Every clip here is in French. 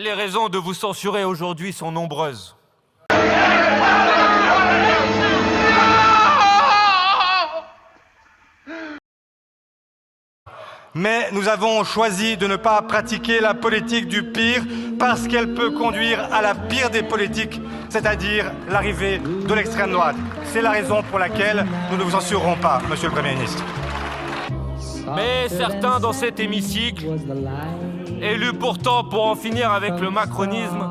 Les raisons de vous censurer aujourd'hui sont nombreuses. Mais nous avons choisi de ne pas pratiquer la politique du pire parce qu'elle peut conduire à la pire des politiques, c'est-à-dire l'arrivée de l'extrême droite. C'est la raison pour laquelle nous ne vous censurerons pas, Monsieur le Premier ministre. Mais certains dans cet hémicycle, élus pourtant pour en finir avec le macronisme,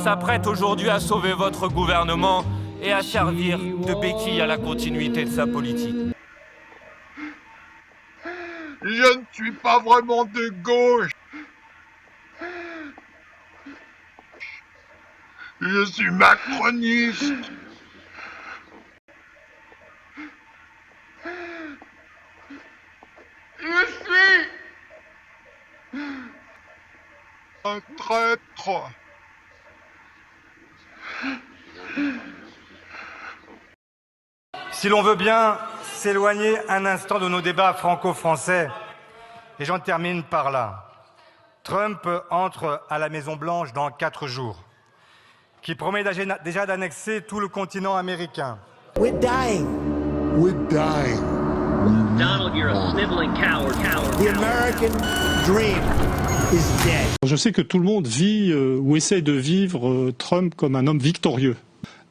s'apprêtent aujourd'hui à sauver votre gouvernement et à servir de béquille à la continuité de sa politique. Je ne suis pas vraiment de gauche. Je suis macroniste. Je suis un traître. Si l'on veut bien s'éloigner un instant de nos débats franco-français, et j'en termine par là. Trump entre à la Maison-Blanche dans 4 jours, qui promet déjà d'annexer tout le continent américain. We're dying. We're dying. Donald, you're a sniveling coward. The American dream is dead. Je sais que tout le monde vit ou essaie de vivre Trump comme un homme victorieux.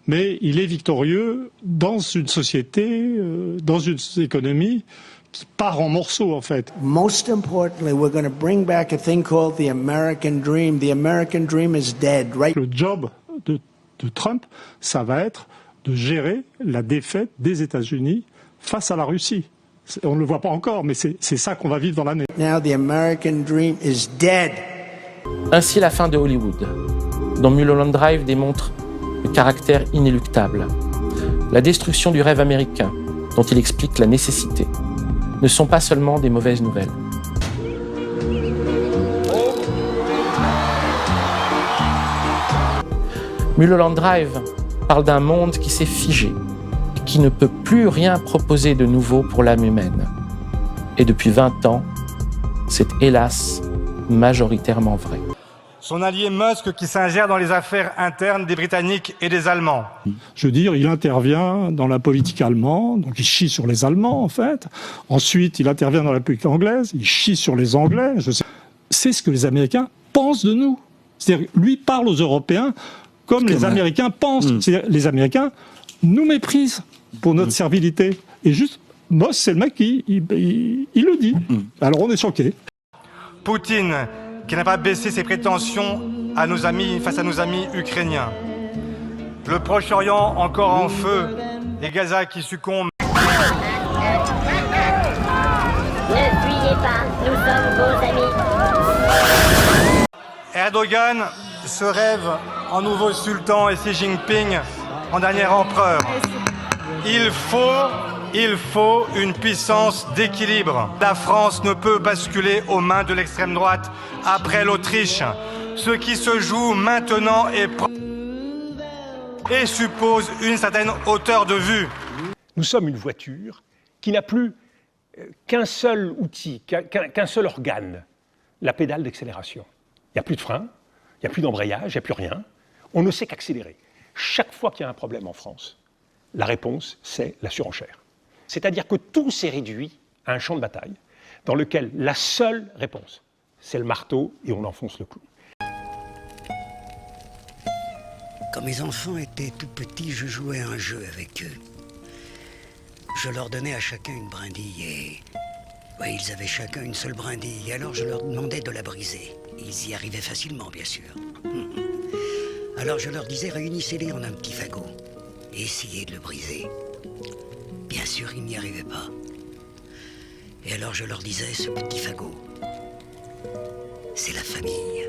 Mais il est victorieux dans une société, dans une économie qui part en morceaux, en fait. Most importantly, we're going to bring back a thing called the American dream. The American dream is dead, right? Le job de Trump, ça va être de gérer la défaite des États-Unis face à la Russie. On ne le voit pas encore, mais c'est ça qu'on va vivre dans l'année. Now the American dream is dead. Ainsi la fin de Hollywood, dont Mulholland Drive démontre le caractère inéluctable. La destruction du rêve américain, dont il explique la nécessité, ne sont pas seulement des mauvaises nouvelles. Mulholland Drive parle d'un monde qui s'est figé et qui ne peut plus rien proposer de nouveau pour l'âme humaine. Et depuis 20 ans, c'est hélas majoritairement vrai. Son allié Musk qui s'ingère dans les affaires internes des Britanniques et des Allemands. Je veux dire, il intervient dans la politique allemande, donc il chie sur les Allemands, en fait. Ensuite, il intervient dans la politique anglaise, il chie sur les Anglais. C'est ce que les Américains pensent de nous. C'est-à-dire, lui parle aux Européens comme les Américains pensent. C'est-à-dire, les Américains nous méprisent pour notre servilité. Et juste, Musk, c'est le mec qui il le dit. Alors on est choqués. Poutine, qui n'a pas baissé ses prétentions à nos amis, face à nos amis ukrainiens. Le Proche-Orient encore en feu et Gaza qui succombe. Ne fuyez pas, nous sommes vos amis. Erdogan se rêve en nouveau sultan et Xi Jinping en dernier empereur. Il faut une puissance d'équilibre. La France ne peut basculer aux mains de l'extrême droite après l'Autriche. Ce qui se joue maintenant et suppose une certaine hauteur de vue. Nous sommes une voiture qui n'a plus qu'un seul outil, qu'un seul organe, la pédale d'accélération. Il n'y a plus de frein, il n'y a plus d'embrayage, il n'y a plus rien. On ne sait qu'accélérer. Chaque fois qu'il y a un problème en France, la réponse, c'est la surenchère. C'est-à-dire que tout s'est réduit à un champ de bataille dans lequel la seule réponse, c'est le marteau et on enfonce le clou. Quand mes enfants étaient tout petits, je jouais à un jeu avec eux. Je leur donnais à chacun une brindille et... ouais, ils avaient chacun une seule brindille, alors je leur demandais de la briser. Ils y arrivaient facilement, bien sûr. Alors je leur disais, réunissez-les en un petit fagot et essayez de le briser. Bien sûr, ils n'y arrivaient pas. Et alors je leur disais, ce petit fagot, c'est la famille.